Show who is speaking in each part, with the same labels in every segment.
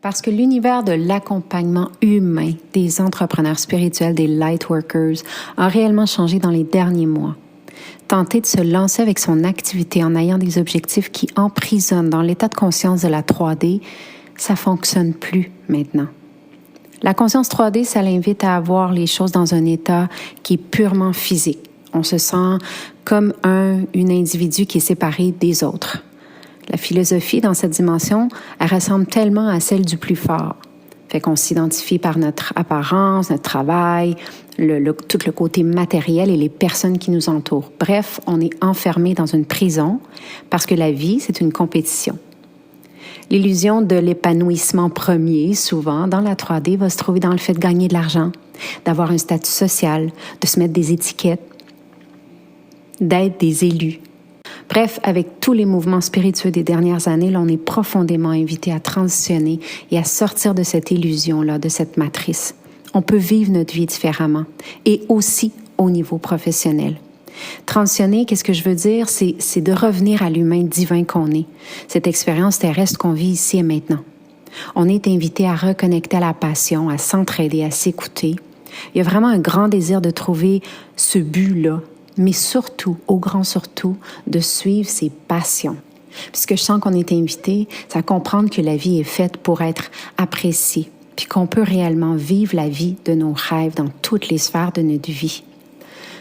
Speaker 1: Parce que l'univers de l'accompagnement humain des entrepreneurs spirituels, des Lightworkers, a réellement changé dans les derniers mois. Tenter de se lancer avec son activité en ayant des objectifs qui emprisonnent dans l'état de conscience de la 3D, ça fonctionne plus maintenant. La conscience 3D, ça l'invite à avoir les choses dans un état qui est purement physique. On se sent comme un individu qui est séparé des autres. La philosophie dans cette dimension, elle ressemble tellement à celle du plus fort. Fait qu'on s'identifie par notre apparence, notre travail, tout le côté matériel et les personnes qui nous entourent. Bref, on est enfermé dans une prison parce que la vie, c'est une compétition. L'illusion de l'épanouissement premier, souvent, dans la 3D, va se trouver dans le fait de gagner de l'argent, d'avoir un statut social, de se mettre des étiquettes, d'être des élus. Bref, avec tous les mouvements spiritueux des dernières années, là, on est profondément invité à transitionner et à sortir de cette illusion-là, de cette matrice. On peut vivre notre vie différemment et aussi au niveau professionnel. Transitionner, qu'est-ce que je veux dire? C'est de revenir à l'humain divin qu'on est, cette expérience terrestre qu'on vit ici et maintenant. On est invité à reconnecter à la passion, à s'entraider, à s'écouter. Il y a vraiment un grand désir de trouver ce but-là, mais surtout, au grand surtout, de suivre ses passions. Puisque je sens qu'on est invité, c'est à comprendre que la vie est faite pour être appréciée, puis qu'on peut réellement vivre la vie de nos rêves dans toutes les sphères de notre vie.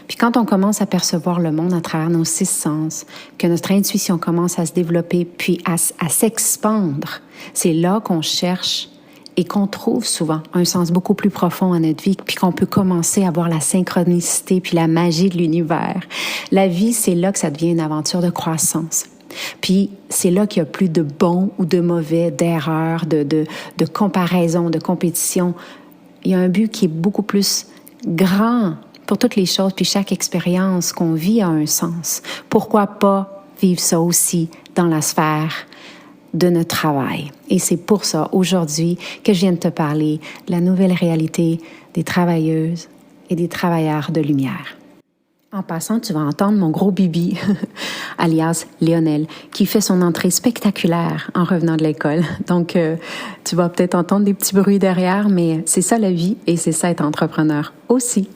Speaker 1: Puis quand on commence à percevoir le monde à travers nos 6 sens, que notre intuition commence à se développer puis à s'expandre, c'est là qu'on cherche et qu'on trouve souvent un sens beaucoup plus profond à notre vie, puis qu'on peut commencer à voir la synchronicité puis la magie de l'univers. La vie, c'est là que ça devient une aventure de croissance. Puis c'est là qu'il y a plus de bon ou de mauvais, d'erreurs, de comparaison, de compétition. Il y a un but qui est beaucoup plus grand pour toutes les choses, puis chaque expérience qu'on vit a un sens. Pourquoi pas vivre ça aussi dans la sphère de notre travail? Et c'est pour ça, aujourd'hui, que je viens de te parler de la nouvelle réalité des travailleuses et des travailleurs de lumière. En passant, tu vas entendre mon gros bibi, alias Lionel, qui fait son entrée spectaculaire en revenant de l'école. Donc, tu vas peut-être entendre des petits bruits derrière, mais c'est ça la vie et c'est ça être entrepreneur aussi.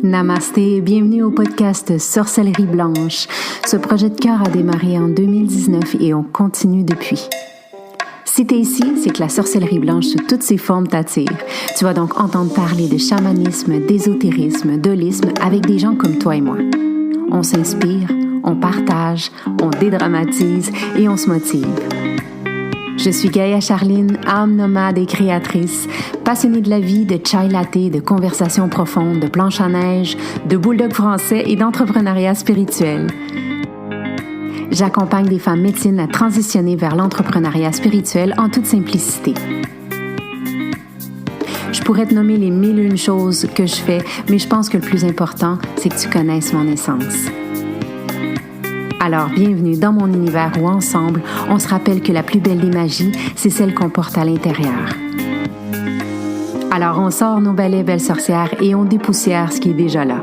Speaker 1: Namasté et bienvenue au podcast Sorcellerie Blanche. Ce projet de cœur a démarré en 2019 et on continue depuis. Si t'es ici, c'est que la sorcellerie blanche sous toutes ses formes t'attire. Tu vas donc entendre parler de chamanisme, d'ésotérisme, d'holisme avec des gens comme toi et moi. On s'inspire, on partage, on dédramatise et on se motive. Je suis Gaïa Charline, âme nomade et créatrice, passionnée de la vie, de chai latte, de conversations profondes, de planches à neige, de bulldog français et d'entrepreneuriat spirituel. J'accompagne des femmes médecines à transitionner vers l'entrepreneuriat spirituel en toute simplicité. Je pourrais te nommer les 1001 choses que je fais, mais je pense que le plus important, c'est que tu connaisses mon essence. Alors, bienvenue dans mon univers où ensemble, on se rappelle que la plus belle des magies, c'est celle qu'on porte à l'intérieur. Alors, on sort nos balais belles sorcières et on dépoussière ce qui est déjà là.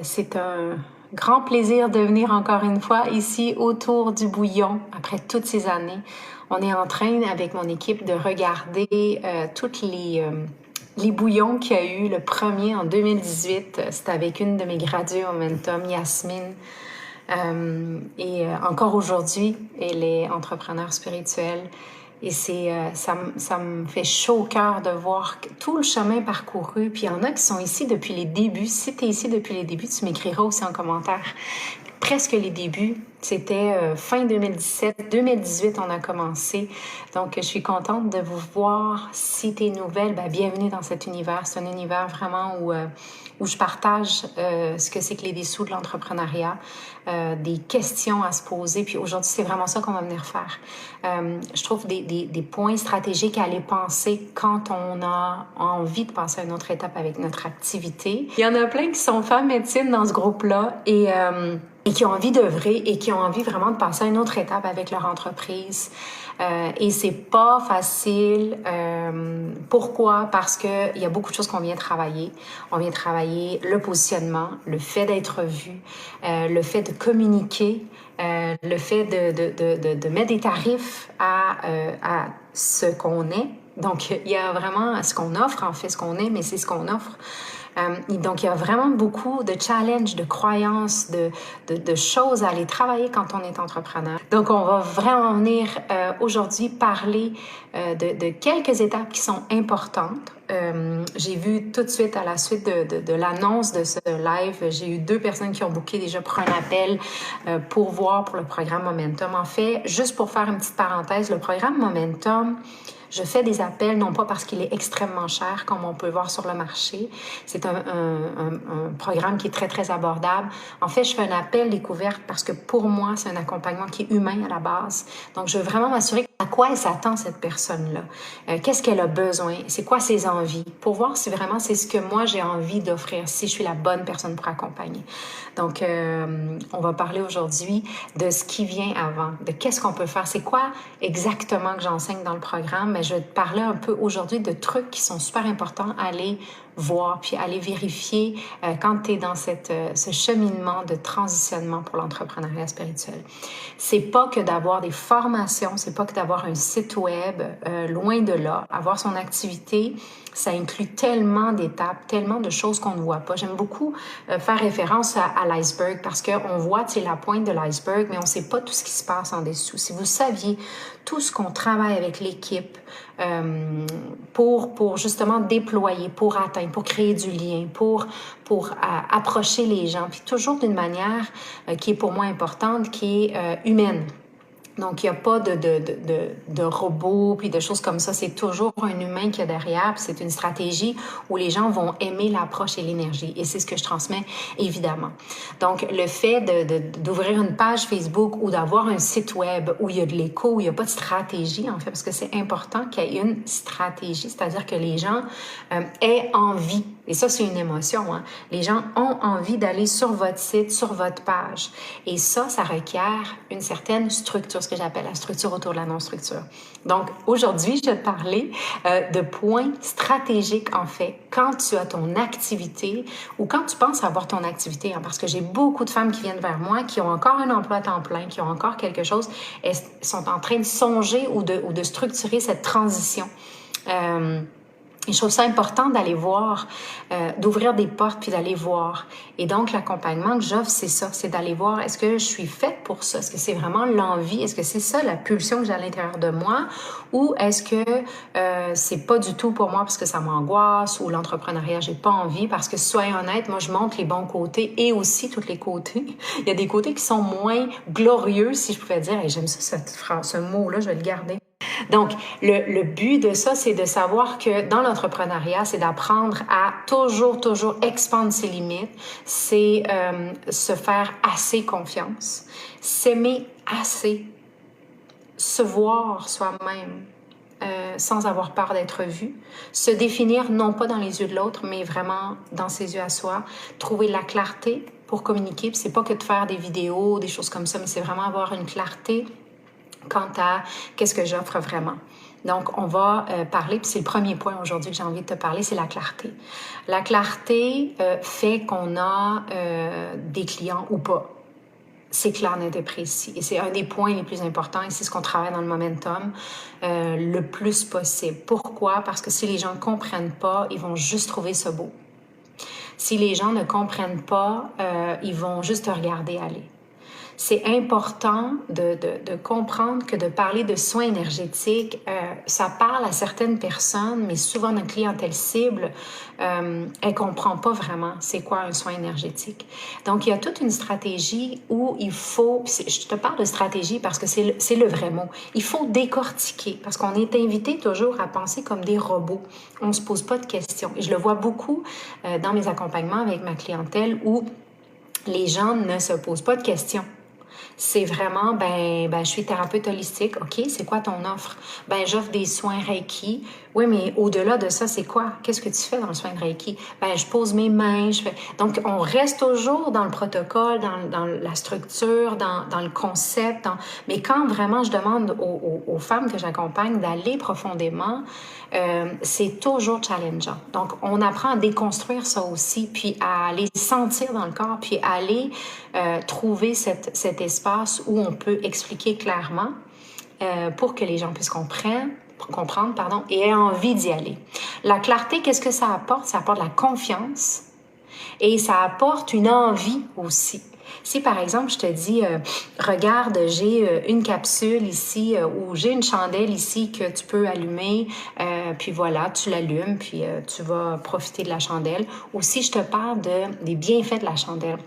Speaker 1: C'est un grand plaisir de venir encore une fois ici autour du bouillon après toutes ces années. On est en train, avec mon équipe, de regarder toutes les bouillons qu'il y a eu. Le premier en 2018, c'était avec une de mes graduées au Momentum, Yasmine. Et encore aujourd'hui, elle est entrepreneur spirituelle. Et ça me fait chaud au cœur de voir tout le chemin parcouru. Puis il y en a qui sont ici depuis les débuts. Si tu es ici depuis les débuts, tu m'écriras aussi en commentaire. Presque les débuts. C'était fin 2017. 2018, on a commencé. Donc, je suis contente de vous voir. Si tu es nouvelle, bienvenue dans cet univers. C'est un univers vraiment où je partage ce que c'est que les dessous de l'entrepreneuriat, des questions à se poser. Puis aujourd'hui, c'est vraiment ça qu'on va venir faire. Je trouve des points stratégiques à aller penser quand on a envie de passer à une autre étape avec notre activité. Il y en a plein qui sont femmes médecines dans ce groupe-là et qui ont envie d'œuvrer et qui ont envie vraiment de passer à une autre étape avec leur entreprise. et c'est pas facile. Pourquoi? Parce que il y a beaucoup de choses qu'on vient travailler. On vient travailler le positionnement, le fait d'être vu, le fait de communiquer, le fait de mettre des tarifs à ce qu'on est. Donc, il y a vraiment ce qu'on offre, en fait, ce qu'on est, mais c'est ce qu'on offre. Donc, il y a vraiment beaucoup de challenges, de croyances, de choses à aller travailler quand on est entrepreneur. Donc, on va vraiment venir aujourd'hui parler de quelques étapes qui sont importantes. J'ai vu tout de suite à la suite de l'annonce de ce live, j'ai eu 2 personnes qui ont booké déjà pour un appel pour voir pour le programme Momentum. En fait, juste pour faire une petite parenthèse, le programme Momentum, je fais des appels, non pas parce qu'il est extrêmement cher, comme on peut voir sur le marché. C'est un programme qui est très, très abordable. En fait, je fais un appel découverte parce que pour moi, c'est un accompagnement qui est humain à la base. Donc, je veux vraiment m'assurer à quoi elle s'attend, cette personne-là. Qu'est-ce qu'elle a besoin? C'est quoi ses envies? Pour voir si vraiment c'est ce que moi, j'ai envie d'offrir, si je suis la bonne personne pour accompagner. Donc, on va parler aujourd'hui de ce qui vient avant, de qu'est-ce qu'on peut faire. C'est quoi exactement que j'enseigne dans le programme? Mais je vais te parler un peu aujourd'hui de trucs qui sont super importants à aller voir, puis aller vérifier quand tu es dans ce cheminement de transitionnement pour l'entrepreneuriat spirituel. C'est pas que d'avoir des formations, c'est pas que d'avoir un site web, loin de là. Avoir son activité, ça inclut tellement d'étapes, tellement de choses qu'on ne voit pas. J'aime beaucoup faire référence à l'iceberg parce qu'on voit, tu sais, la pointe de l'iceberg, mais on ne sait pas tout ce qui se passe en dessous. Si vous saviez tout ce qu'on travaille avec l'équipe pour justement déployer, pour atteindre, pour créer du lien, pour approcher les gens, puis toujours d'une manière qui est pour moi importante, qui est humaine. Donc, il n'y a pas de robots puis de choses comme ça. C'est toujours un humain qui est derrière. Puis c'est une stratégie où les gens vont aimer l'approche et l'énergie. Et c'est ce que je transmets, évidemment. Donc, le fait d'ouvrir une page Facebook ou d'avoir un site web où il y a de l'écho, où il n'y a pas de stratégie, en fait, parce que c'est important qu'il y ait une stratégie, c'est-à-dire que les gens aient envie. Et ça, c'est une émotion. Hein? Les gens ont envie d'aller sur votre site, sur votre page. Et ça requiert une certaine structure, ce que j'appelle la structure autour de la non-structure. Donc, aujourd'hui, je vais te parler de points stratégiques, en fait, quand tu as ton activité ou quand tu penses avoir ton activité. Hein, parce que j'ai beaucoup de femmes qui viennent vers moi, qui ont encore un emploi à temps plein, qui ont encore quelque chose, elles sont en train de songer ou de structurer cette transition. Et je trouve ça important d'aller voir, d'ouvrir des portes puis d'aller voir. Et donc, l'accompagnement que j'offre, c'est ça, c'est d'aller voir, est-ce que je suis faite pour ça? Est-ce que c'est vraiment l'envie? Est-ce que c'est ça la pulsion que j'ai à l'intérieur de moi? Ou est-ce que c'est pas du tout pour moi parce que ça m'angoisse ou l'entrepreneuriat, j'ai pas envie? Parce que, soyons honnêtes, moi, je montre les bons côtés et aussi tous les côtés. Il y a des côtés qui sont moins glorieux, si je pouvais dire. Et j'aime ça, ce mot-là, je vais le garder. Donc, le but de ça, c'est de savoir que dans l'entrepreneuriat, c'est d'apprendre à toujours expandre ses limites, c'est se faire assez confiance, s'aimer assez, se voir soi-même sans avoir peur d'être vu, se définir non pas dans les yeux de l'autre, mais vraiment dans ses yeux à soi, trouver la clarté pour communiquer. Puis c'est pas que de faire des vidéos, des choses comme ça, mais c'est vraiment avoir une clarté quant à qu'est-ce que j'offre vraiment. Donc, on va parler, puis c'est le premier point aujourd'hui que j'ai envie de te parler, c'est la clarté. La clarté fait qu'on a des clients ou pas. C'est clair, net et précis. Et c'est un des points les plus importants, et c'est ce qu'on travaille dans le Momentum le plus possible. Pourquoi? Parce que si les gens ne comprennent pas, ils vont juste trouver ça beau. Si les gens ne comprennent pas, ils vont juste te regarder aller. C'est important de comprendre que de parler de soins énergétiques, ça parle à certaines personnes, mais souvent notre clientèle cible, elle ne comprend pas vraiment c'est quoi un soin énergétique. Donc, il y a toute une stratégie où il faut, je te parle de stratégie parce que c'est le vrai mot, il faut décortiquer parce qu'on est invité toujours à penser comme des robots. On ne se pose pas de questions. Et je le vois beaucoup dans mes accompagnements avec ma clientèle où les gens ne se posent pas de questions. C'est vraiment, je suis thérapeute holistique. OK, c'est quoi ton offre? J'offre des soins Reiki Oui, mais au-delà de ça, c'est quoi? Qu'est-ce que tu fais dans le soin de Reiki? Ben, je pose mes mains, je fais... Donc, on reste toujours dans le protocole, dans la structure, dans le concept. Mais quand vraiment je demande aux femmes que j'accompagne d'aller profondément, c'est toujours challengeant. Donc, on apprend à déconstruire ça aussi, puis à aller sentir dans le corps, puis à aller trouver cet espace où on peut expliquer clairement pour que les gens puissent comprendre, et aient envie d'y aller. La clarté, qu'est-ce que ça apporte? Ça apporte la confiance et ça apporte une envie aussi. Si par exemple je te dis, regarde, j'ai une capsule ici ou j'ai une chandelle ici que tu peux allumer, puis voilà, tu l'allumes, puis tu vas profiter de la chandelle. Ou si je te parle des bienfaits de la chandelle.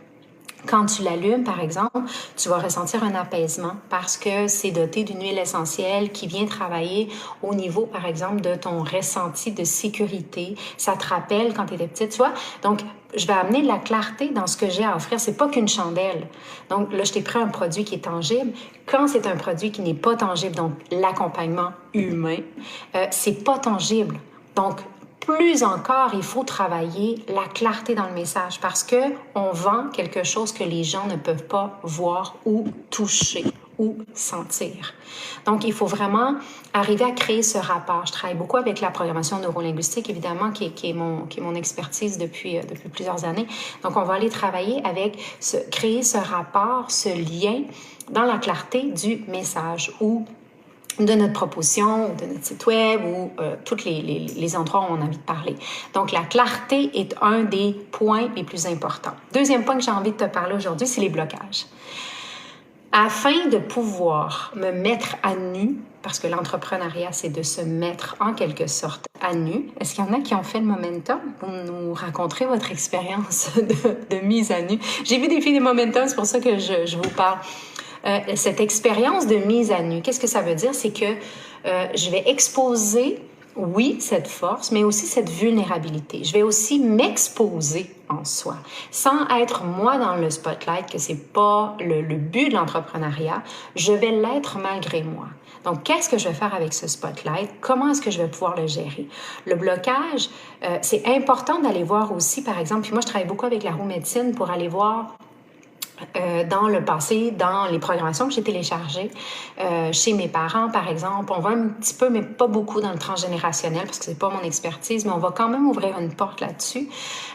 Speaker 1: Quand tu l'allumes, par exemple, tu vas ressentir un apaisement parce que c'est doté d'une huile essentielle qui vient travailler au niveau, par exemple, de ton ressenti de sécurité. Ça te rappelle quand tu étais petite, tu vois. Donc, je vais amener de la clarté dans ce que j'ai à offrir. C'est pas qu'une chandelle. Donc, là, je t'ai pris un produit qui est tangible. Quand c'est un produit qui n'est pas tangible, donc l'accompagnement humain, c'est pas tangible. Donc, plus encore, il faut travailler la clarté dans le message parce que on vend quelque chose que les gens ne peuvent pas voir ou toucher ou sentir. Donc, il faut vraiment arriver à créer ce rapport. Je travaille beaucoup avec la programmation neurolinguistique, évidemment, qui est mon expertise depuis plusieurs années. Donc, on va aller travailler avec créer ce rapport, ce lien dans la clarté du message ou de notre proposition, ou de notre site web, ou tous les endroits où on a envie de parler. Donc, la clarté est un des points les plus importants. Deuxième point que j'ai envie de te parler aujourd'hui, c'est les blocages. Afin de pouvoir me mettre à nu, parce que l'entrepreneuriat, c'est de se mettre en quelque sorte à nu. Est-ce qu'il y en a qui ont fait le momentum? Vous nous raconterez votre expérience de mise à nu. J'ai vu des filles de momentum, c'est pour ça que je vous parle. Cette expérience de mise à nu, qu'est-ce que ça veut dire? C'est que je vais exposer, oui, cette force, mais aussi cette vulnérabilité. Je vais aussi m'exposer en soi, sans être moi dans le spotlight, que c'est pas le but de l'entrepreneuriat. Je vais l'être malgré moi. Donc, qu'est-ce que je vais faire avec ce spotlight? Comment est-ce que je vais pouvoir le gérer? Le blocage, c'est important d'aller voir aussi, par exemple, puis moi, je travaille beaucoup avec la roue médecine pour aller voir dans le passé, dans les programmations que j'ai téléchargées chez mes parents, par exemple. On va un petit peu, mais pas beaucoup dans le transgénérationnel parce que c'est pas mon expertise, mais on va quand même ouvrir une porte là-dessus.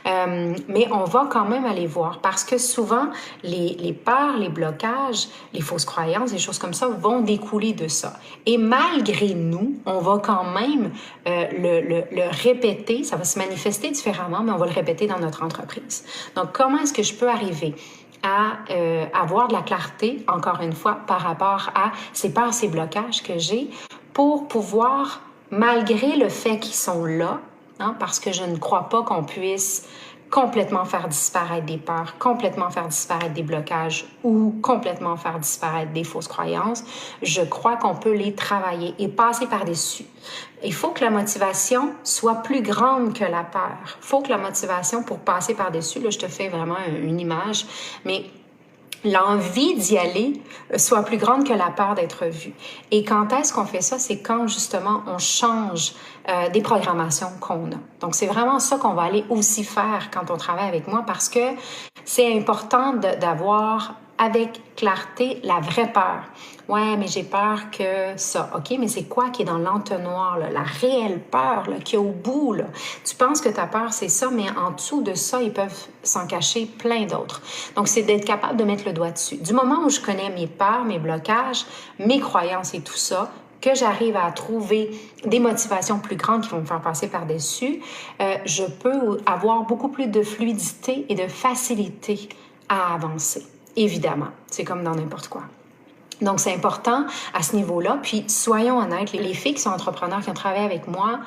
Speaker 1: Mais on va quand même aller voir parce que souvent, les peurs, les blocages, les fausses croyances, des choses comme ça vont découler de ça. Et malgré nous, on va quand même le répéter. Ça va se manifester différemment, mais on va le répéter dans notre entreprise. Donc, comment est-ce que je peux arriver à avoir de la clarté, encore une fois, par rapport à ces peurs, ces blocages que j'ai, pour pouvoir, malgré le fait qu'ils sont là, parce que je ne crois pas qu'on puisse complètement faire disparaître des peurs, complètement faire disparaître des blocages ou complètement faire disparaître des fausses croyances, je crois qu'on peut les travailler et passer par-dessus. Il faut que la motivation soit plus grande que la peur. Il faut que la motivation pour passer par-dessus, là je te fais vraiment une image, mais l'envie d'y aller soit plus grande que la peur d'être vue. Et quand est-ce qu'on fait ça? C'est quand justement on change des programmations qu'on a. Donc c'est vraiment ça qu'on va aller aussi faire quand on travaille avec moi parce que c'est important d'avoir avec clarté la vraie peur. Ouais, mais j'ai peur que ça. OK, mais c'est quoi qui est dans l'entonnoir, là? La réelle peur là, qui est au bout? Là? Tu penses que ta peur, c'est ça, mais en dessous de ça, ils peuvent s'en cacher plein d'autres. Donc, c'est d'être capable de mettre le doigt dessus. Du moment où je connais mes peurs, mes blocages, mes croyances et tout ça, que j'arrive à trouver des motivations plus grandes qui vont me faire passer par-dessus, je peux avoir beaucoup plus de fluidité et de facilité à avancer. Évidemment, c'est comme dans n'importe quoi. Donc, c'est important à ce niveau-là. Puis, soyons honnêtes, les filles qui sont entrepreneurs, qui ont travaillé avec moi,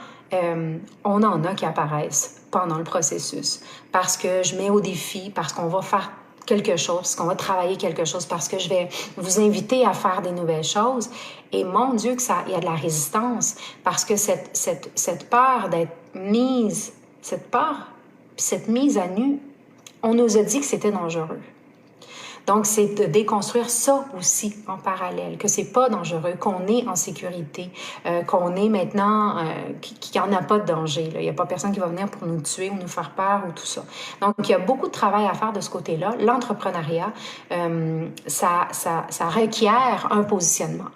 Speaker 1: on en a qui apparaissent pendant le processus. Parce que je mets au défi, parce qu'on va faire quelque chose, parce qu'on va travailler quelque chose, parce que je vais vous inviter à faire des nouvelles choses. Et mon Dieu, il y a de la résistance. Parce que cette peur d'être mise, cette peur, puis cette mise à nu, on nous a dit que c'était dangereux. Donc, c'est de déconstruire ça aussi en parallèle, que c'est pas dangereux, qu'on est en sécurité, qu'on est maintenant, qu'il n'y en a pas de danger. Là. Il n'y a pas personne qui va venir pour nous tuer ou nous faire peur ou tout ça. Donc, il y a beaucoup de travail à faire de ce côté-là. L'entrepreneuriat, ça requiert un positionnement.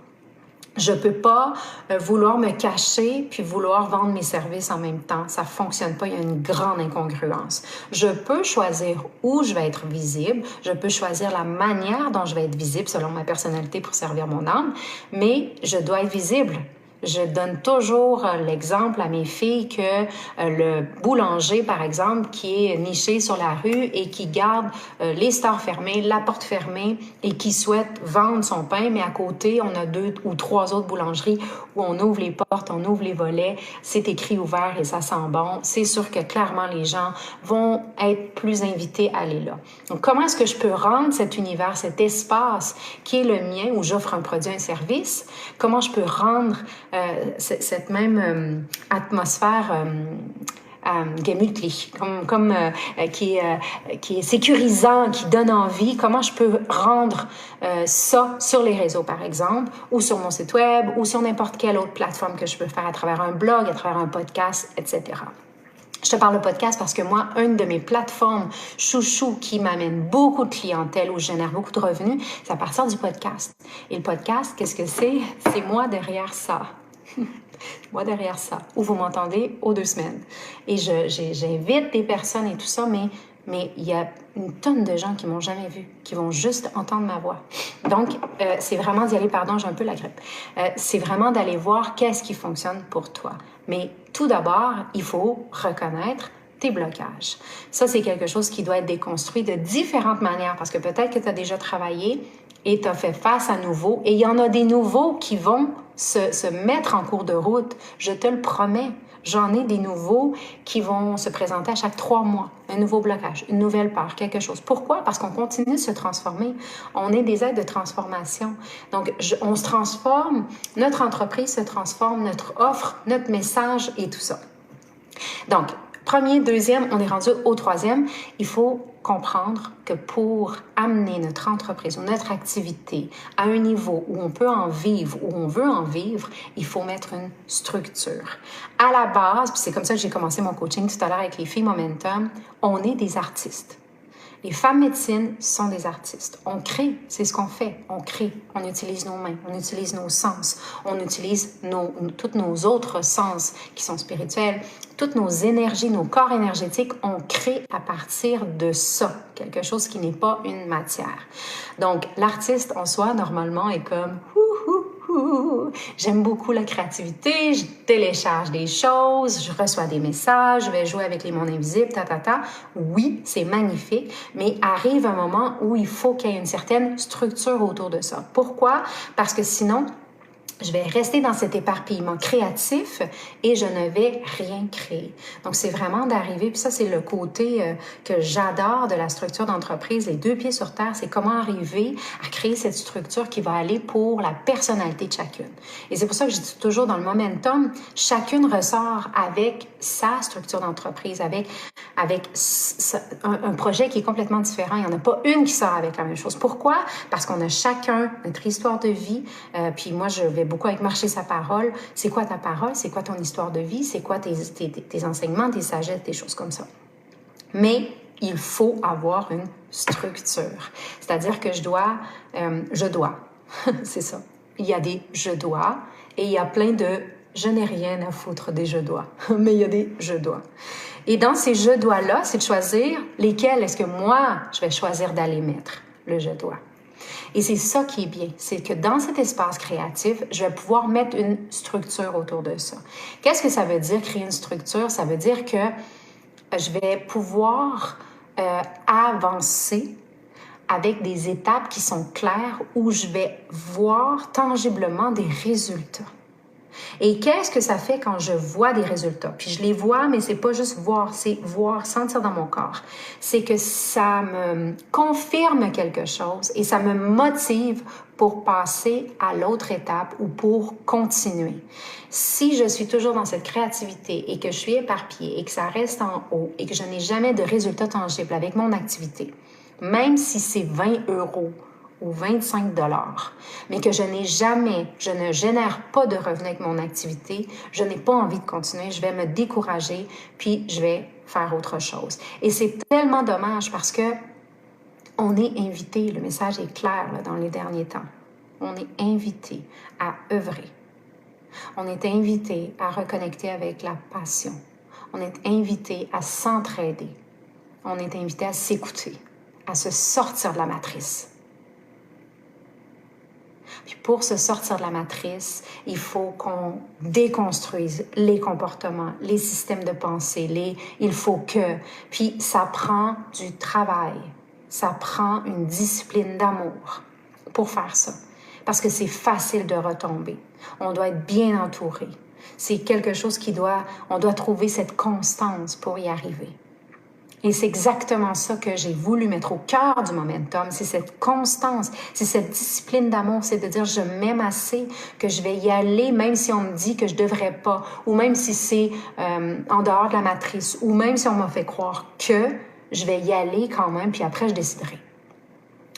Speaker 1: Je peux pas vouloir me cacher puis vouloir vendre mes services en même temps. Ça fonctionne pas. Il y a une grande incongruence. Je peux choisir où je vais être visible. Je peux choisir la manière dont je vais être visible selon ma personnalité pour servir mon âme, mais je dois être visible. Je donne toujours l'exemple à mes filles que le boulanger, par exemple, qui est niché sur la rue et qui garde les stores fermés, la porte fermée et qui souhaite vendre son pain, mais à côté, on a 2 ou 3 autres boulangeries où on ouvre les portes, on ouvre les volets, c'est écrit ouvert et ça sent bon. C'est sûr que clairement, les gens vont être plus invités à aller là. Donc, comment est-ce que je peux rendre cet univers, cet espace qui est le mien où j'offre un produit, un service? Comment je peux rendre cette même atmosphère gemütlich, qui est sécurisant, qui donne envie. Comment je peux rendre ça sur les réseaux, par exemple, ou sur mon site web, ou sur n'importe quelle autre plateforme que je peux faire à travers un blog, à travers un podcast, etc. Je te parle de podcast parce que moi, une de mes plateformes chouchou qui m'amène beaucoup de clientèle, où je génère beaucoup de revenus, c'est à partir du podcast. Et le podcast, qu'est-ce que c'est? C'est moi derrière ça. Moi derrière ça, où vous m'entendez aux 2 semaines. Et j'invite des personnes et tout ça, mais il y a une tonne de gens qui m'ont jamais vu, qui vont juste entendre ma voix. Donc, c'est vraiment d'y aller, pardon, j'ai un peu la grippe. C'est vraiment d'aller voir qu'est-ce qui fonctionne pour toi. Mais tout d'abord, il faut reconnaître tes blocages. Ça, c'est quelque chose qui doit être déconstruit de différentes manières, parce que peut-être que tu as déjà travaillé et tu as fait face à nouveau, et il y en a des nouveaux qui vont se mettre en cours de route, je te le promets. J'en ai des nouveaux qui vont se présenter à chaque 3 mois. Un nouveau blocage, une nouvelle peur, quelque chose. Pourquoi? Parce qu'on continue de se transformer. On est des êtres de transformation. Donc, on se transforme, notre entreprise se transforme, notre offre, notre message et tout ça. Donc, premier, deuxième, on est rendu au 3e. Il faut comprendre que pour amener notre entreprise ou notre activité à un niveau où on peut en vivre, où on veut en vivre, il faut mettre une structure. À la base, puis c'est comme ça que j'ai commencé mon coaching tout à l'heure avec les filles Momentum, on est des artistes. Les femmes médecines sont des artistes. On crée, c'est ce qu'on fait. On crée, on utilise nos mains, on utilise nos sens, on utilise tous nos autres sens qui sont spirituels, toutes nos énergies, nos corps énergétiques, on crée à partir de ça, quelque chose qui n'est pas une matière. Donc, l'artiste en soi, normalement, est comme j'aime beaucoup la créativité, je télécharge des choses, je reçois des messages, je vais jouer avec les mondes invisibles, Oui, c'est magnifique, mais arrive un moment où il faut qu'il y ait une certaine structure autour de ça. Pourquoi? Parce que sinon, je vais rester dans cet éparpillement créatif et je ne vais rien créer. Donc, c'est vraiment d'arriver, puis ça, c'est le côté que j'adore de la structure d'entreprise, les 2 pieds sur terre, c'est comment arriver à créer cette structure qui va aller pour la personnalité de chacune. Et c'est pour ça que je dis toujours dans le momentum, chacune ressort avec sa structure d'entreprise, avec un projet qui est complètement différent. Il n'y en a pas une qui sort avec la même chose. Pourquoi? Parce qu'on a chacun notre histoire de vie, puis moi, je vais beaucoup avec marcher sa parole. C'est quoi ta parole? C'est quoi ton histoire de vie? C'est quoi tes enseignements, tes sagesses, des choses comme ça? Mais il faut avoir une structure. C'est-à-dire que je dois, c'est ça. Il y a des je dois et il y a plein de je n'ai rien à foutre des je dois. Mais il y a des je dois. Et dans ces je dois-là, c'est de choisir lesquels est-ce que moi, je vais choisir d'aller mettre le je dois. Et c'est ça qui est bien, c'est que dans cet espace créatif, je vais pouvoir mettre une structure autour de ça. Qu'est-ce que ça veut dire, créer une structure? Ça veut dire que je vais pouvoir avancer avec des étapes qui sont claires où je vais voir tangiblement des résultats. Et qu'est-ce que ça fait quand je vois des résultats? Puis je les vois, mais c'est pas juste voir, c'est voir, sentir dans mon corps. C'est que ça me confirme quelque chose et ça me motive pour passer à l'autre étape ou pour continuer. Si je suis toujours dans cette créativité et que je suis éparpillée et que ça reste en haut et que je n'ai jamais de résultats tangibles avec mon activité, même si c'est 20 € ou 25 $, mais que je ne génère pas de revenus avec mon activité, je n'ai pas envie de continuer, je vais me décourager, puis je vais faire autre chose. Et c'est tellement dommage parce que on est invité, le message est clair là, dans les derniers temps, on est invité à œuvrer. On est invité à reconnecter avec la passion. On est invité à s'entraider. On est invité à s'écouter, à se sortir de la matrice. Puis pour se sortir de la matrice, il faut qu'on déconstruise les comportements, les systèmes de pensée, il faut que. Puis ça prend du travail, ça prend une discipline d'amour pour faire ça. Parce que c'est facile de retomber. On doit être bien entouré. C'est quelque chose on doit trouver cette constance pour y arriver. Et c'est exactement ça que j'ai voulu mettre au cœur du momentum, c'est cette constance, c'est cette discipline d'amour, c'est de dire je m'aime assez, que je vais y aller même si on me dit que je devrais pas, ou même si c'est en dehors de la matrice, ou même si on m'a fait croire que je vais y aller quand même, puis après je déciderai.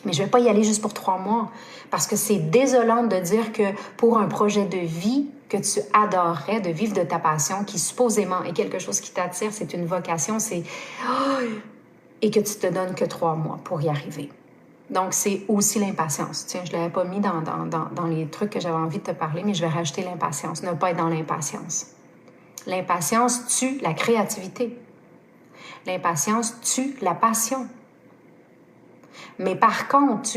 Speaker 1: Mais je ne vais pas y aller juste pour 3 mois, parce que c'est désolant de dire que pour un projet de vie que tu adorerais, de vivre de ta passion, qui supposément est quelque chose qui t'attire, c'est une vocation, et que tu te donnes que 3 mois pour y arriver. Donc, c'est aussi l'impatience. Tiens, je ne l'avais pas mis dans les trucs que j'avais envie de te parler, mais je vais rajouter l'impatience, ne pas être dans l'impatience. L'impatience tue la créativité. L'impatience tue la passion. Mais par contre,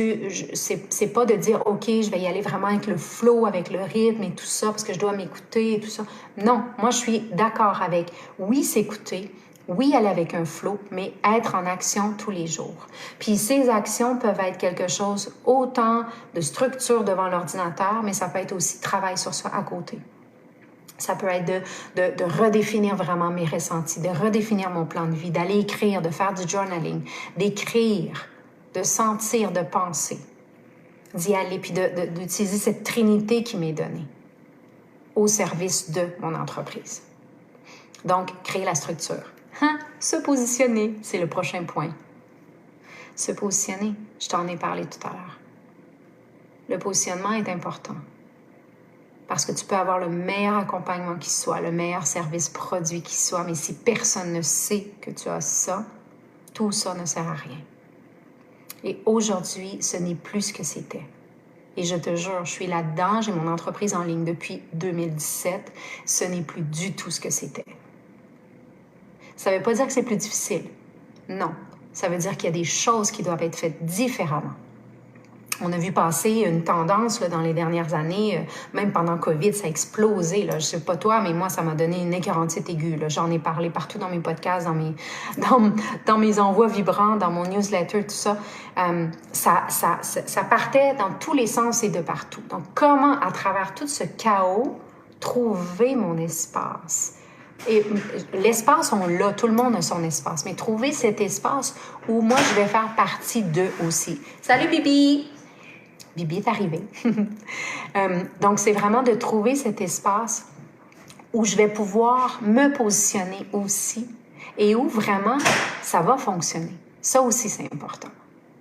Speaker 1: c'est pas de dire, OK, je vais y aller vraiment avec le flow, avec le rythme et tout ça, parce que je dois m'écouter et tout ça. Non, moi, je suis d'accord avec, oui, s'écouter, oui, aller avec un flow, mais être en action tous les jours. Puis ces actions peuvent être quelque chose autant de structure devant l'ordinateur, mais ça peut être aussi travail sur soi à côté. Ça peut être de redéfinir vraiment mes ressentis, de redéfinir mon plan de vie, d'aller écrire, de faire du journaling, d'écrire, de sentir, de penser, d'y aller, puis d'utiliser cette trinité qui m'est donnée au service de mon entreprise. Donc, créer la structure. Se positionner, c'est le prochain point. Se positionner, je t'en ai parlé tout à l'heure. Le positionnement est important parce que tu peux avoir le meilleur accompagnement qui soit, le meilleur service produit qui soit, mais si personne ne sait que tu as ça, tout ça ne sert à rien. Et aujourd'hui, ce n'est plus ce que c'était. Et je te jure, je suis là-dedans, j'ai mon entreprise en ligne depuis 2017. Ce n'est plus du tout ce que c'était. Ça ne veut pas dire que c'est plus difficile. Non. Ça veut dire qu'il y a des choses qui doivent être faites différemment. On a vu passer une tendance là, dans les dernières années, même pendant COVID, ça a explosé. Là. Je ne sais pas toi, mais moi, ça m'a donné une écœurantite aiguë. Là. J'en ai parlé partout dans mes podcasts, dans mes envois vibrants, dans mon newsletter, tout ça. Ça partait dans tous les sens et de partout. Donc, comment, à travers tout ce chaos, trouver mon espace? Et l'espace, on l'a, tout le monde a son espace, mais trouver cet espace où moi, je vais faire partie d'eux aussi. Salut, Bibi! Bibi est arrivée. Donc, c'est vraiment de trouver cet espace où je vais pouvoir me positionner aussi et où vraiment ça va fonctionner. Ça aussi, c'est important.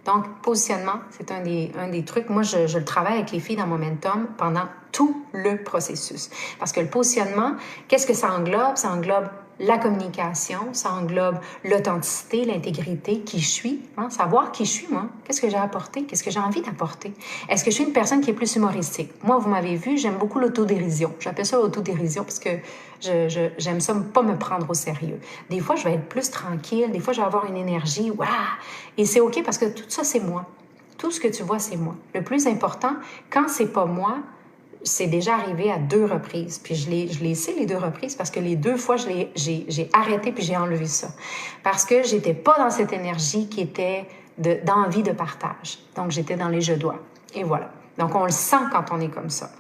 Speaker 1: Donc, positionnement, c'est un des trucs. Moi, je le travaille avec les filles dans Momentum pendant tout le processus. Parce que le positionnement, qu'est-ce que ça englobe? Ça englobe la communication, ça englobe l'authenticité, l'intégrité, qui je suis, hein? Savoir qui je suis, moi. Qu'est-ce que j'ai apporté? Qu'est-ce que j'ai envie d'apporter? Est-ce que je suis une personne qui est plus humoristique? Moi, vous m'avez vu, j'aime beaucoup l'autodérision. J'appelle ça l'autodérision parce que j'aime ça pas me prendre au sérieux. Des fois, je vais être plus tranquille. Des fois, je vais avoir une énergie. Waouh! Et c'est OK parce que tout ça, c'est moi. Tout ce que tu vois, c'est moi. Le plus important, quand c'est pas moi, c'est déjà arrivé à 2 reprises. Puis je l'ai essayé les 2 reprises parce que les 2 fois, j'ai arrêté puis j'ai enlevé ça. Parce que j'étais pas dans cette énergie qui était d'envie de partage. Donc, j'étais dans les je dois. Et voilà. Donc, on le sent quand on est comme ça.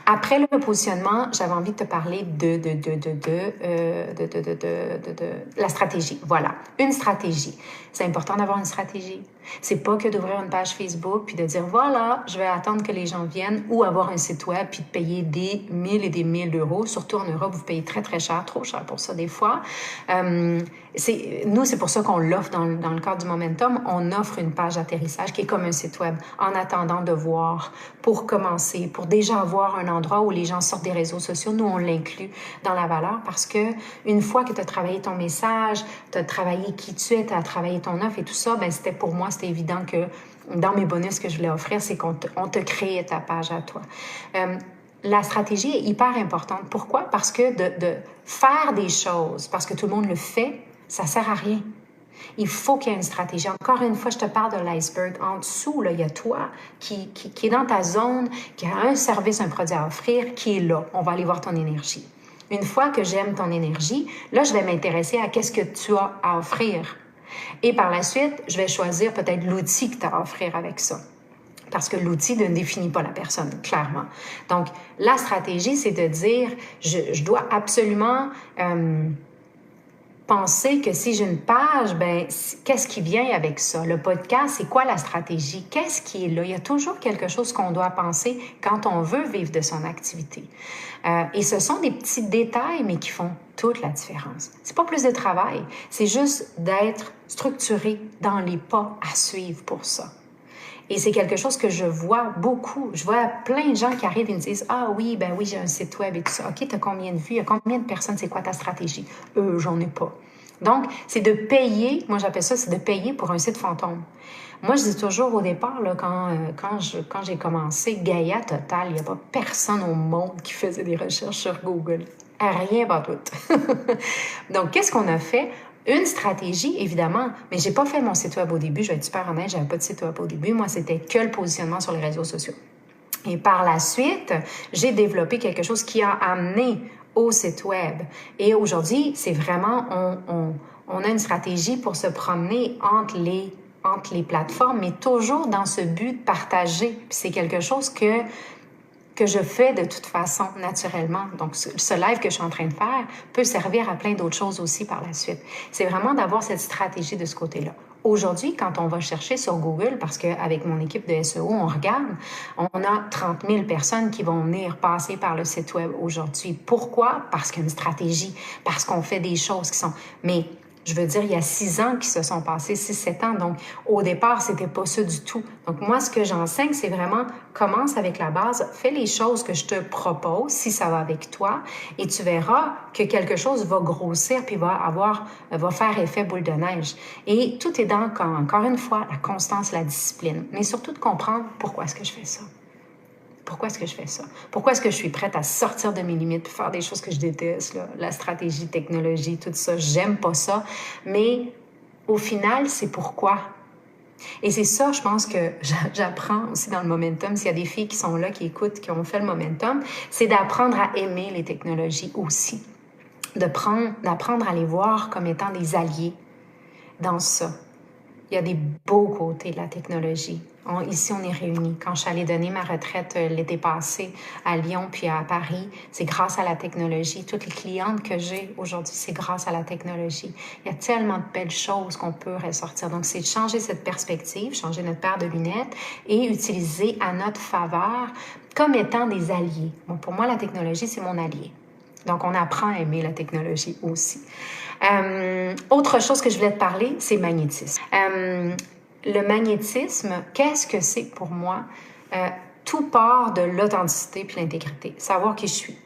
Speaker 1: Après le positionnement, j'avais envie de te parler de la stratégie. Voilà, une stratégie. C'est important d'avoir une stratégie. C'est pas que d'ouvrir une page Facebook puis de dire voilà, je vais attendre que les gens viennent ou avoir un site web puis de payer des 1000 et des 1000 euros. Surtout en Europe, vous payez très très cher, trop cher pour ça des fois. Nous, c'est pour ça qu'on l'offre dans le cadre du Momentum. On offre une page d'atterrissage qui est comme un site web en attendant de voir, pour commencer, pour déjà avoir un endroit où les gens sortent des réseaux sociaux. Nous, on l'inclut dans la valeur parce que une fois que tu as travaillé ton message, tu as travaillé qui tu es, tu as travaillé ton offre et tout ça, ben c'était pour moi, c'était évident que dans mes bonus que je voulais offrir, c'est qu'on te crée ta page à toi. La stratégie est hyper importante. Pourquoi? Parce que de faire des choses, parce que tout le monde le fait, ça ne sert à rien. Il faut qu'il y ait une stratégie. Encore une fois, je te parle de l'iceberg. En dessous, là, il y a toi qui est dans ta zone, qui a un service, un produit à offrir, qui est là. On va aller voir ton énergie. Une fois que j'aime ton énergie, là, je vais m'intéresser à qu'est-ce que tu as à offrir. Et par la suite, je vais choisir peut-être l'outil que tu as à offrir avec ça. Parce que l'outil ne définit pas la personne, clairement. Donc, la stratégie, c'est de dire, je dois absolument penser que si j'ai une page, ben qu'est-ce qui vient avec ça? Le podcast, c'est quoi la stratégie? Qu'est-ce qui est là? Il y a toujours quelque chose qu'on doit penser quand on veut vivre de son activité. Et ce sont des petits détails, mais qui font toute la différence. C'est pas plus de travail, c'est juste d'être structuré dans les pas à suivre pour ça. Et c'est quelque chose que je vois beaucoup. Je vois plein de gens qui arrivent et me disent « Ah oui, ben oui, j'ai un site web et tout ça. OK, tu as combien de vues? Il y a combien de personnes? C'est quoi ta stratégie? » J'en ai pas. Donc, c'est de payer, moi j'appelle ça, c'est de payer pour un site fantôme. Moi, je dis toujours au départ, là, quand j'ai commencé, Gaïa Total, il n'y a pas personne au monde qui faisait des recherches sur Google. Rien, pas tout. Donc, qu'est-ce qu'on a fait? Une stratégie, évidemment, mais j'ai pas fait mon site web au début, je vais être super honnête, j'avais pas de site web au début. Moi, c'était que le positionnement sur les réseaux sociaux. Et par la suite, j'ai développé quelque chose qui a amené au site web. Et aujourd'hui, c'est vraiment, on a une stratégie pour se promener entre les plateformes, mais toujours dans ce but de partager. Puis c'est quelque chose que je fais de toute façon naturellement. Donc, ce live que je suis en train de faire peut servir à plein d'autres choses aussi par la suite. C'est vraiment d'avoir cette stratégie de ce côté-là. Aujourd'hui, quand on va chercher sur Google, parce qu'avec mon équipe de SEO, on regarde, on a 30 000 personnes qui vont venir passer par le site web aujourd'hui. Pourquoi? Parce qu'il y a une stratégie, parce qu'on fait des choses qui sont... Mais je veux dire, il y a 6 ans qui se sont passés, 6-7 ans. Donc, au départ, c'était pas ça du tout. Donc, moi, ce que j'enseigne, c'est vraiment, commence avec la base, fais les choses que je te propose, si ça va avec toi, et tu verras que quelque chose va grossir puis va faire effet boule de neige. Et tout est dans, encore une fois, la constance, la discipline. Mais surtout de comprendre pourquoi est-ce que je fais ça. Pourquoi est-ce que je fais ça? Pourquoi est-ce que je suis prête à sortir de mes limites, faire des choses que je déteste, là, la stratégie, technologie, tout ça, j'aime pas ça. Mais au final, c'est pourquoi. Et c'est ça, je pense que j'apprends aussi dans le Momentum. S'il y a des filles qui sont là, qui écoutent, qui ont fait le Momentum, c'est d'apprendre à aimer les technologies aussi. D'apprendre à les voir comme étant des alliés dans ça. Il y a des beaux côtés de la technologie. Ici, on est réunis. Quand je suis allée donner ma retraite l'été passé à Lyon puis à Paris, c'est grâce à la technologie. Toutes les clientes que j'ai aujourd'hui, c'est grâce à la technologie. Il y a tellement de belles choses qu'on peut ressortir. Donc, c'est de changer cette perspective, changer notre paire de lunettes et utiliser à notre faveur comme étant des alliés. Bon, pour moi, la technologie, c'est mon allié. Donc, on apprend à aimer la technologie aussi. Autre chose que je voulais te parler, c'est magnétisme. Le magnétisme, qu'est-ce que c'est pour moi? Tout part de l'authenticité puis l'intégrité. Savoir qui je suis.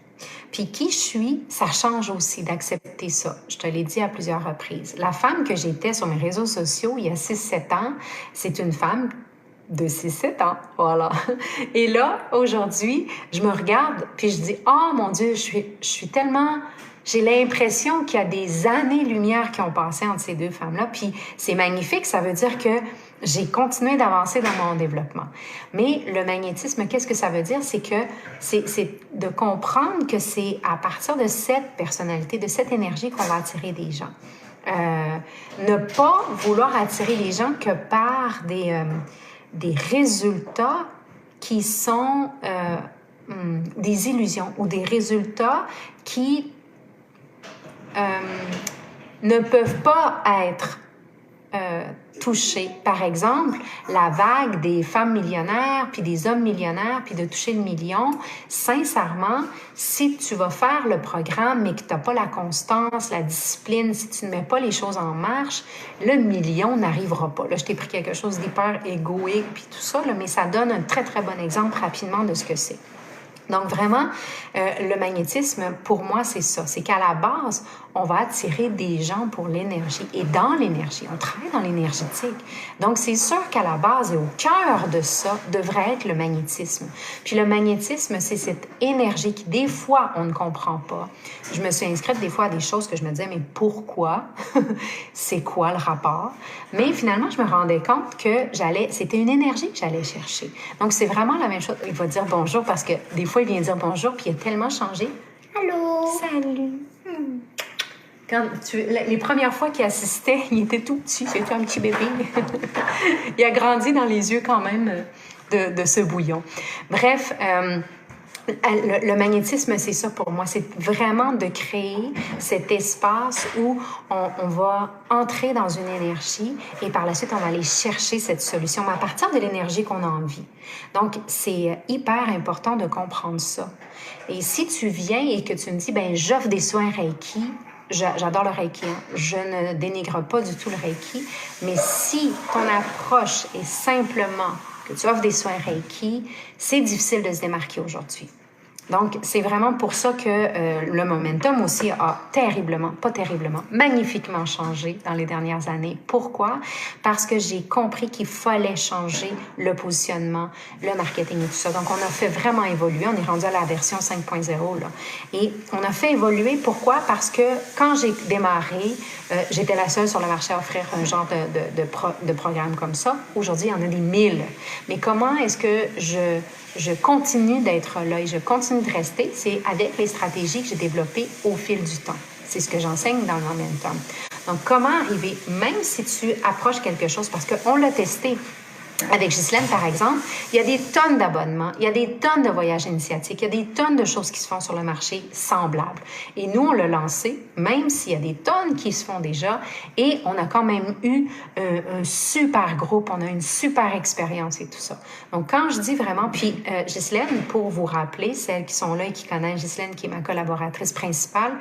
Speaker 1: Puis qui je suis, ça change aussi d'accepter ça. Je te l'ai dit à plusieurs reprises. La femme que j'étais sur mes réseaux sociaux il y a 6-7 ans, c'est une femme de 6-7 ans, voilà. Et là, aujourd'hui, je me regarde puis je dis « Oh mon Dieu, je suis tellement... » J'ai l'impression qu'il y a des années-lumière qui ont passé entre ces deux femmes-là. Puis c'est magnifique, ça veut dire que j'ai continué d'avancer dans mon développement. Mais le magnétisme, qu'est-ce que ça veut dire? C'est que c'est de comprendre que c'est à partir de cette personnalité, de cette énergie qu'on va attirer des gens. Ne pas vouloir attirer les gens que par des résultats qui sont des illusions ou des résultats qui ne peuvent pas être toucher. Par exemple, la vague des femmes millionnaires, puis des hommes millionnaires, puis de toucher le million, sincèrement, si tu vas faire le programme, mais que tu n'as pas la constance, la discipline, si tu ne mets pas les choses en marche, le million n'arrivera pas. Là, je t'ai pris quelque chose d'hyper égoïque, puis tout ça, là, mais ça donne un très, très bon exemple rapidement de ce que c'est. Donc vraiment, le magnétisme, pour moi, c'est ça. C'est qu'à la base, on va attirer des gens pour l'énergie. Et dans l'énergie, on travaille dans l'énergétique. Donc c'est sûr qu'à la base et au cœur de ça devrait être le magnétisme. Puis le magnétisme, c'est cette énergie qui, des fois, on ne comprend pas. Je me suis inscrite des fois à des choses que je me disais, mais pourquoi? C'est quoi le rapport? Mais finalement, je me rendais compte que c'était une énergie que j'allais chercher. Donc c'est vraiment la même chose. Il va dire bonjour parce que des fois, il vient dire bonjour, puis il a tellement changé. Allô? Salut! Quand les premières fois qu'il assistait, il était tout petit, c'était un petit bébé. Il a grandi dans les yeux quand même de ce bouillon. Bref, le magnétisme, c'est ça pour moi. C'est vraiment de créer cet espace où on va entrer dans une énergie et par la suite, on va aller chercher cette solution à partir de l'énergie qu'on a envie. Donc, c'est hyper important de comprendre ça. Et si tu viens et que tu me dis, ben j'offre des soins Reiki, j'adore le Reiki, hein. Je ne dénigre pas du tout le Reiki, mais si ton approche est simplement que tu offres des soins Reiki, c'est difficile de se démarquer aujourd'hui. Donc, c'est vraiment pour ça que le momentum aussi a magnifiquement changé dans les dernières années. Pourquoi? Parce que j'ai compris qu'il fallait changer le positionnement, le marketing et tout ça. Donc, on a fait vraiment évoluer. On est rendu à la version 5.0, là. Et on a fait évoluer. Pourquoi? Parce que quand j'ai démarré, j'étais la seule sur le marché à offrir un genre de programme comme ça. Aujourd'hui, il y en a des 1000. Mais comment est-ce que je continue d'être là et je continue de rester, c'est avec les stratégies que j'ai développées au fil du temps. C'est ce que j'enseigne dans le momentum. Donc, comment arriver, même si tu approches quelque chose, parce qu'on l'a testé avec Ghislaine, par exemple, il y a des tonnes d'abonnements, il y a des tonnes de voyages initiatiques, il y a des tonnes de choses qui se font sur le marché semblables. Et nous, on l'a lancé, même s'il y a des tonnes qui se font déjà, et on a quand même eu un super groupe, on a une super expérience et tout ça. Donc, quand je dis vraiment, puis Ghislaine, pour vous rappeler, celles qui sont là et qui connaissent Ghislaine, qui est ma collaboratrice principale,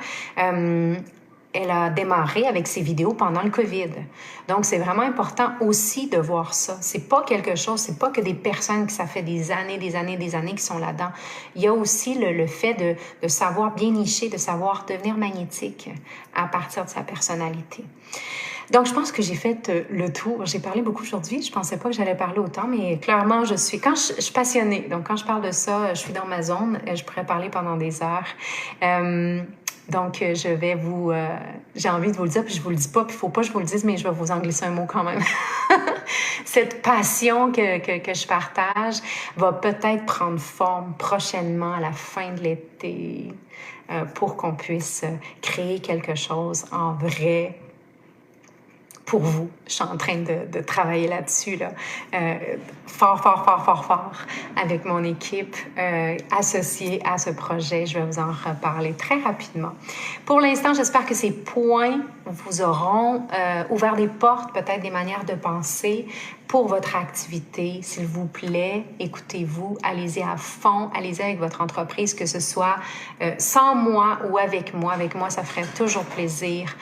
Speaker 1: elle a démarré avec ses vidéos pendant le COVID. Donc, c'est vraiment important aussi de voir ça. C'est pas quelque chose, c'est pas que des personnes qui ça fait des années qui sont là-dedans. Il y a aussi le fait de savoir bien nicher, de savoir devenir magnétique à partir de sa personnalité. Donc, je pense que j'ai fait le tour. J'ai parlé beaucoup aujourd'hui. Je pensais pas que j'allais parler autant, mais clairement, je suis passionnée. Donc, quand je parle de ça, je suis dans ma zone. Je pourrais parler pendant des heures. Donc, j'ai envie de vous le dire, puis je vous le dis pas, puis il faut pas que je vous le dise, mais je vais vous en glisser un mot quand même. Cette passion que je partage va peut-être prendre forme prochainement à la fin de l'été pour qu'on puisse créer quelque chose en vrai pour vous. Je suis en train de travailler là-dessus, là, fort, avec mon équipe associée à ce projet. Je vais vous en reparler très rapidement. Pour l'instant, j'espère que ces points vous auront ouvert des portes, peut-être des manières de penser pour votre activité. S'il vous plaît, écoutez-vous, allez-y à fond, allez-y avec votre entreprise, que ce soit sans moi ou avec moi. Avec moi, ça ferait toujours plaisir.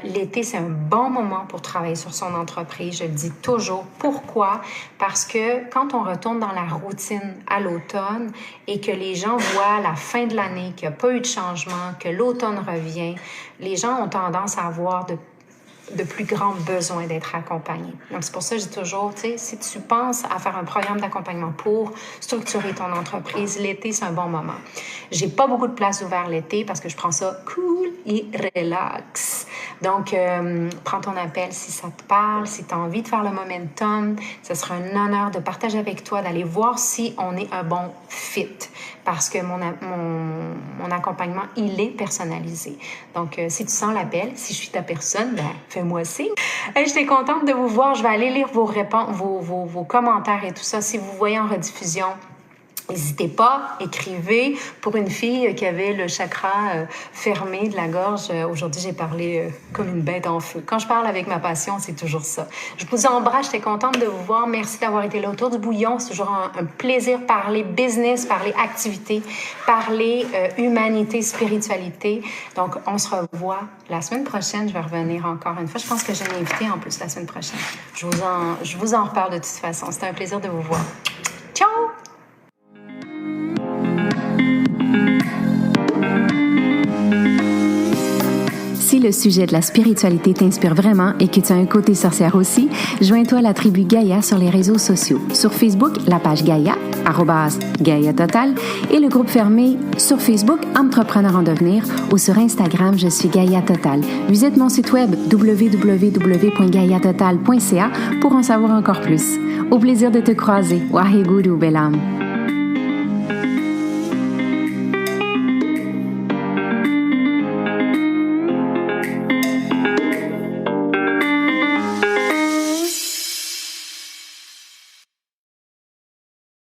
Speaker 1: L'été, c'est un bon moment pour travailler sur son entreprise. Je le dis toujours. Pourquoi? Parce que quand on retourne dans la routine à l'automne et que les gens voient la fin de l'année, qu'il n'y a pas eu de changement, que l'automne revient, les gens ont tendance à avoir de plus grands besoins d'être accompagnés. Donc, c'est pour ça que je dis toujours, tu sais, si tu penses à faire un programme d'accompagnement pour structurer ton entreprise, l'été, c'est un bon moment. J'ai pas beaucoup de place ouverte l'été parce que je prends ça cool et relax. Donc, prends ton appel si ça te parle, si tu as envie de faire le momentum. Ce sera un honneur de partager avec toi, d'aller voir si on est un bon fit. Parce que mon accompagnement, il est personnalisé. Donc, si tu sens l'appel, si je suis ta personne, ben, fais-moi signe. J'étais contente de vous voir. Je vais aller lire vos commentaires et tout ça. Si vous voyez en rediffusion, N'hésitez pas, écrivez. Pour une fille qui avait le chakra fermé de la gorge, aujourd'hui, j'ai parlé comme une bête en feu. Quand je parle avec ma passion, c'est toujours ça. Je vous embrasse, j'étais contente de vous voir. Merci d'avoir été là autour du bouillon. C'est toujours un plaisir parler business, parler activité, parler humanité, spiritualité. Donc, on se revoit la semaine prochaine. Je vais revenir encore une fois. Je pense que j'ai un invité en plus la semaine prochaine. Je vous en reparle de toute façon. C'était un plaisir de vous voir. Ciao! Si le sujet de la spiritualité t'inspire vraiment et que tu as un côté sorcière aussi, joins-toi à la tribu Gaïa sur les réseaux sociaux. Sur Facebook, la page Gaïa, @Gaïa Total, et le groupe fermé sur Facebook, Entrepreneur en devenir, ou sur Instagram, je suis Gaïa Total. Visite mon site web www.gaiatotal.ca pour en savoir encore plus. Au plaisir de te croiser. Waheguru Belam.